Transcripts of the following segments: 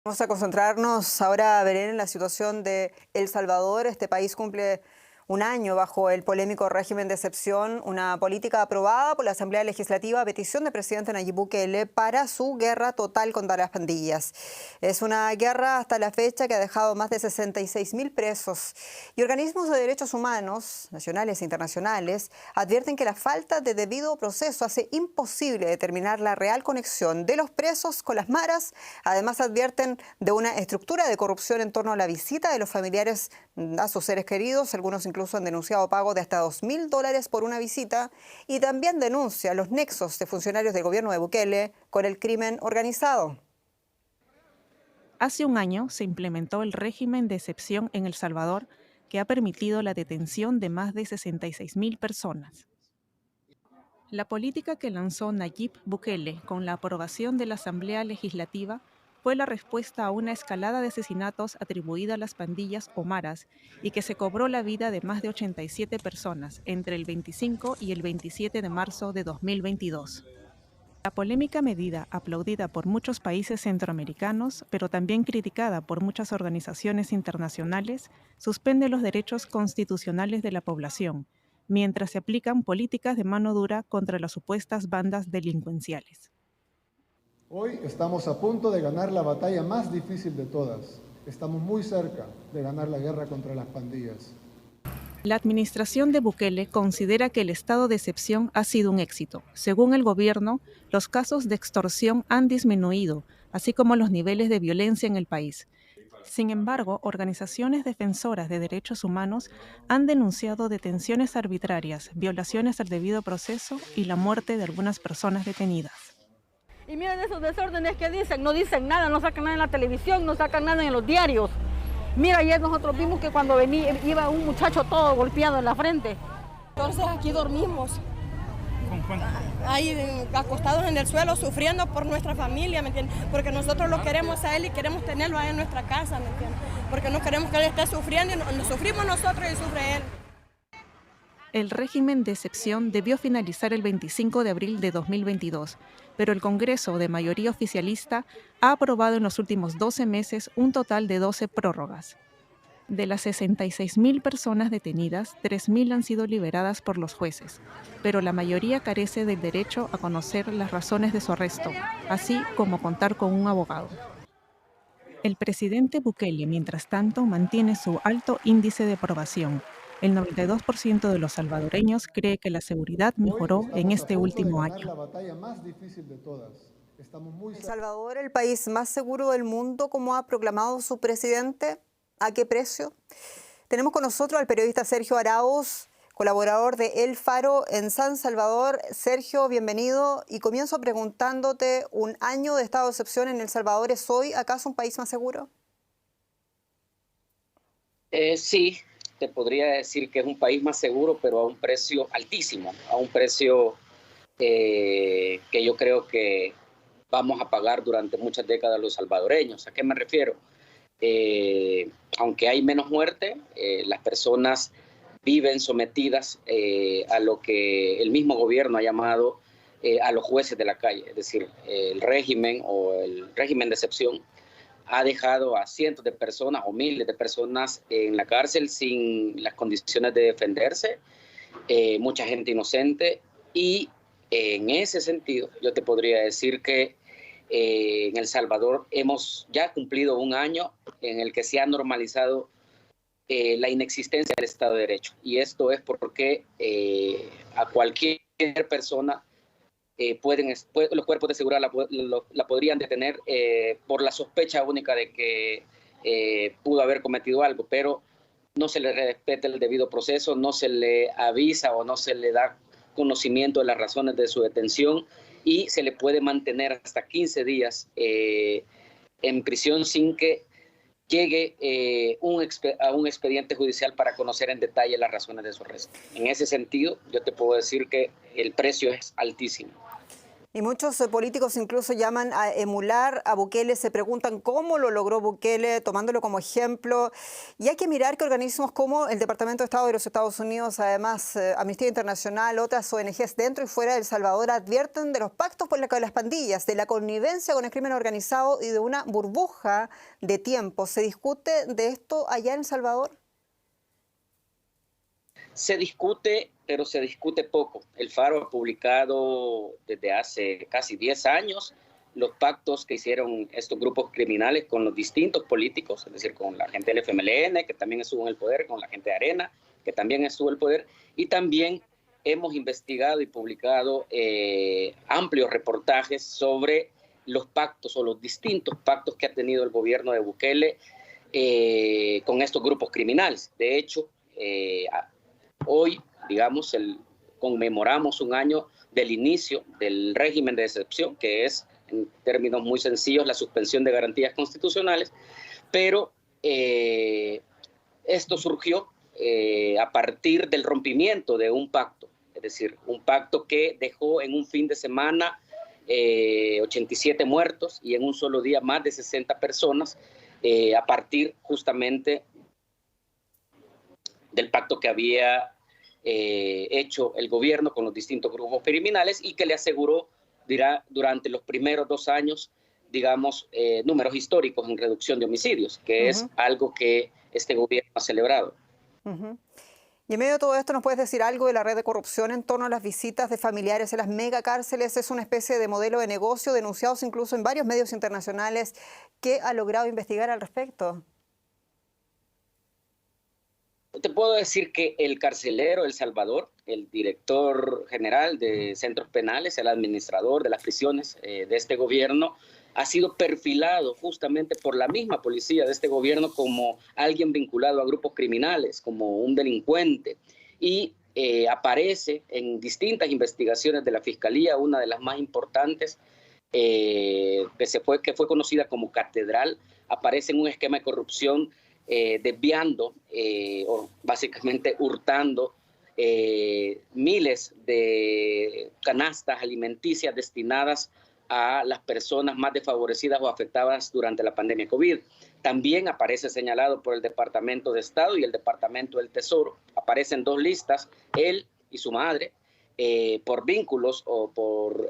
Vamos a concentrarnos ahora, Belén, en la situación de El Salvador. Este país cumple un año bajo el polémico régimen de excepción, una política aprobada por la Asamblea Legislativa a petición del presidente Nayib Bukele para su guerra total contra las pandillas. Es una guerra hasta la fecha que ha dejado más de 66.000 presos y organismos de derechos humanos, nacionales e internacionales, advierten que la falta de debido proceso hace imposible determinar la real conexión de los presos con las maras. Además, advierten de una estructura de corrupción en torno a la visita de los familiares a sus seres queridos. Algunos incluso han denunciado pago de hasta $2.000 por una visita y también denuncia los nexos de funcionarios del gobierno de Bukele con el crimen organizado. Hace un año se implementó el régimen de excepción en El Salvador, que ha permitido la detención de más de 66.000 personas. La política que lanzó Nayib Bukele con la aprobación de la Asamblea Legislativa fue la respuesta a una escalada de asesinatos atribuida a las pandillas o maras y que se cobró la vida de más de 87 personas entre el 25 y el 27 de marzo de 2022. La polémica medida, aplaudida por muchos países centroamericanos, pero también criticada por muchas organizaciones internacionales, suspende los derechos constitucionales de la población, mientras se aplican políticas de mano dura contra las supuestas bandas delincuenciales. Hoy estamos a punto de ganar la batalla más difícil de todas. Estamos muy cerca de ganar la guerra contra las pandillas. La administración de Bukele considera que el estado de excepción ha sido un éxito. Según el gobierno, los casos de extorsión han disminuido, así como los niveles de violencia en el país. Sin embargo, organizaciones defensoras de derechos humanos han denunciado detenciones arbitrarias, violaciones al debido proceso y la muerte de algunas personas detenidas. Y miren esos desórdenes que dicen, no dicen nada, no sacan nada en la televisión, no sacan nada en los diarios. Mira, ayer nosotros vimos que cuando venía, iba un muchacho todo golpeado en la frente. Entonces aquí dormimos, ahí acostados en el suelo, sufriendo por nuestra familia, ¿me entiendes? Porque nosotros lo queremos a él y queremos tenerlo ahí en nuestra casa, ¿me entiendes? Porque no queremos que él esté sufriendo y no sufrimos nosotros y sufre él. El régimen de excepción debió finalizar el 25 de abril de 2022, pero el Congreso, de mayoría oficialista, ha aprobado en los últimos 12 meses un total de 12 prórrogas. De las 66.000 personas detenidas, 3.000 han sido liberadas por los jueces, pero la mayoría carece del derecho a conocer las razones de su arresto, así como contar con un abogado. El presidente Bukele, mientras tanto, mantiene su alto índice de aprobación. El 92% de los salvadoreños cree que la seguridad Hoy mejoró en estamos a este punto de último ganar año. la batalla más difícil de todas. Estamos muy El cerca. Salvador, el país más seguro del mundo, como ha proclamado su presidente. ¿A qué precio? Tenemos con nosotros al periodista Sergio Arauz, colaborador de El Faro en San Salvador. Sergio, bienvenido. Y comienzo preguntándote, ¿un año de estado de excepción en El Salvador es hoy acaso un país más seguro? Sí, te podría decir que es un país más seguro, pero a un precio altísimo, a un precio que yo creo que vamos a pagar durante muchas décadas los salvadoreños. ¿A qué me refiero? Aunque hay menos muerte, las personas viven sometidas a lo que el mismo gobierno ha llamado a los jueces de la calle, es decir, el régimen o el régimen de excepción ha dejado a cientos de personas o miles de personas en la cárcel sin las condiciones de defenderse, mucha gente inocente y en ese sentido yo te podría decir que en El Salvador hemos ya cumplido un año en el que se ha normalizado la inexistencia del Estado de Derecho y esto es porque a cualquier persona los cuerpos de seguridad la podrían detener por la sospecha única de que pudo haber cometido algo, pero no se le respeta el debido proceso, no se le avisa o no se le da conocimiento de las razones de su detención y se le puede mantener hasta 15 días en prisión sin que llegue a un expediente judicial para conocer en detalle las razones de su arresto. En ese sentido, yo te puedo decir que el precio es altísimo. Y muchos políticos incluso llaman a emular a Bukele, se preguntan cómo lo logró Bukele, tomándolo como ejemplo. Y hay que mirar que organismos como el Departamento de Estado de los Estados Unidos, además Amnistía Internacional, otras ONGs dentro y fuera de El Salvador advierten de los pactos por las pandillas, de la connivencia con el crimen organizado y de una burbuja de tiempo. ¿Se discute de esto allá en El Salvador? Se discute, pero se discute poco. El Faro ha publicado desde hace casi 10 años los pactos que hicieron estos grupos criminales con los distintos políticos, es decir, con la gente del FMLN, que también estuvo en el poder, con la gente de Arena, que también estuvo en el poder, y también hemos investigado y publicado amplios reportajes sobre los pactos o los distintos pactos que ha tenido el gobierno de Bukele con estos grupos criminales. De hecho, hoy, digamos, conmemoramos un año del inicio del régimen de excepción, que es, en términos muy sencillos, la suspensión de garantías constitucionales, pero esto surgió a partir del rompimiento de un pacto, es decir, un pacto que dejó en un fin de semana 87 muertos y en un solo día más de 60 personas, a partir justamente del pacto que había hecho el gobierno con los distintos grupos criminales y que le aseguró, durante los primeros 2 años, digamos, números históricos en reducción de homicidios, que es algo que este gobierno ha celebrado. Y en medio de todo esto, ¿nos puedes decir algo de la red de corrupción en torno a las visitas de familiares en las megacárceles? Es una especie de modelo de negocio denunciados incluso en varios medios internacionales. ¿Qué ha logrado investigar al respecto? Te puedo decir que el carcelero El Salvador, el director general de centros penales, el administrador de las prisiones de este gobierno, ha sido perfilado justamente por la misma policía de este gobierno como alguien vinculado a grupos criminales, como un delincuente. Y aparece en distintas investigaciones de la Fiscalía, una de las más importantes, que fue conocida como Catedral, aparece en un esquema de corrupción desviando o básicamente hurtando miles de canastas alimenticias destinadas a las personas más desfavorecidas o afectadas durante la pandemia COVID. También aparece señalado por el Departamento de Estado y el Departamento del Tesoro. Aparecen 2 listas, él y su madre, por vínculos o por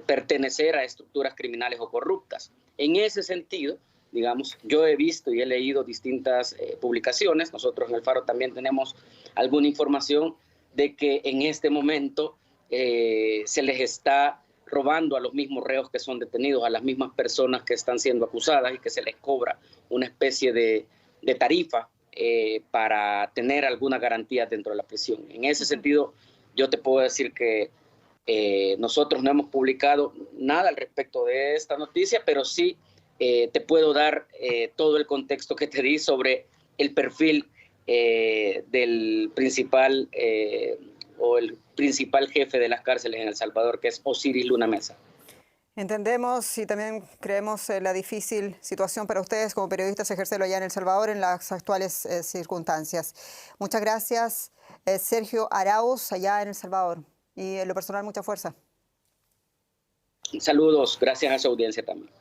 pertenecer a estructuras criminales o corruptas. En ese sentido, digamos, yo he visto y he leído distintas publicaciones, nosotros en el Faro también tenemos alguna información de que en este momento se les está robando a los mismos reos que son detenidos, a las mismas personas que están siendo acusadas y que se les cobra una especie de tarifa para tener alguna garantía dentro de la prisión. En ese sentido, yo te puedo decir que nosotros no hemos publicado nada al respecto de esta noticia, pero sí te puedo dar todo el contexto que te di sobre el perfil del principal o el principal jefe de las cárceles en El Salvador, que es Osiris Luna Mesa. Entendemos y también creemos la difícil situación para ustedes como periodistas ejercerlo allá en El Salvador en las actuales circunstancias. Muchas gracias, Sergio Arauz, allá en El Salvador. Y en lo personal, mucha fuerza. Saludos, gracias a su audiencia también.